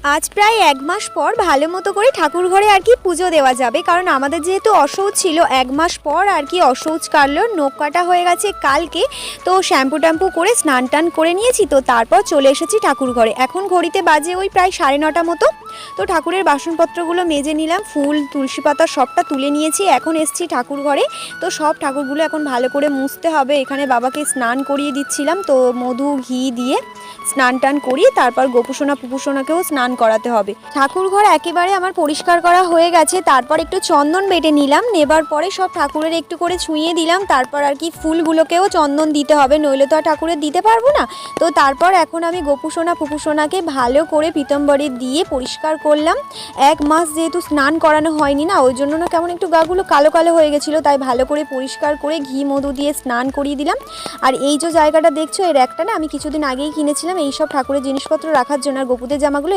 আজ প্রায় ১ মাস পর ভালো মতো করে ঠাকুর ঘরে আর কি পুজো দেওয়া যাবে, কারণ আমাদের যেহেতু অশৌচ ছিল ১ মাস পর আর কি অশৌচ কাটলো, নখ কাটা হয়ে গেছে কালকে। তো শ্যাম্পু ট্যাম্পু করে স্নান টান করে নিয়েছি, তো তারপর চলে এসেছি ঠাকুর ঘরে। এখন ঘড়িতে বাজে ওই প্রায় ৯:৩০ মতো। তো ঠাকুরের বাসনপত্রগুলো মেজে নিলাম, ফুল তুলসী পাতা সবটা তুলে নিয়েছি, এখন এসেছি ঠাকুর ঘরে। তো সব ঠাকুরগুলো এখন ভালো করে মুছতে হবে। এখানে বাবাকে স্নান করিয়ে দিচ্ছিলাম, তো মধু ঘি দিয়ে স্নান টান করিয়ে তারপর গোপুসোনা পুপুসোনাকেও স্নান করাতে হবে। ঠাকুর ঘর একেবারে আমার পরিষ্কার করা হয়ে গেছে। তারপর একটু চন্দন বেটে নিলাম, নেবার পরে সব ঠাকুরের একটু করে ছুঁয়ে দিলাম। তারপর আর কি ফুলগুলোকেও চন্দন দিতে হবে, নইলে তো আর ঠাকুরের দিতে পারবো না। তো তারপর এখন আমি গোপুসোনা পুপুসোনাকে ভালো করে পীতাম্বরী দিয়ে পরিষ্কার করলাম। ১ মাস যেহেতু স্নান করানো হয়নি না, ওই জন্য না কেমন একটু গাগুলো কালো কালো হয়ে গেছিলো, তাই ভালো করে পরিষ্কার করে ঘি মধু দিয়ে স্নান করিয়ে দিলাম। আর এই যে জায়গাটা দেখছো, এর একটা না আমি কিছুদিন আগেই কিনেছিলাম এইসব ঠাকুরের জিনিসপত্র রাখার জন্য, আর গোপুদের জামাগুলো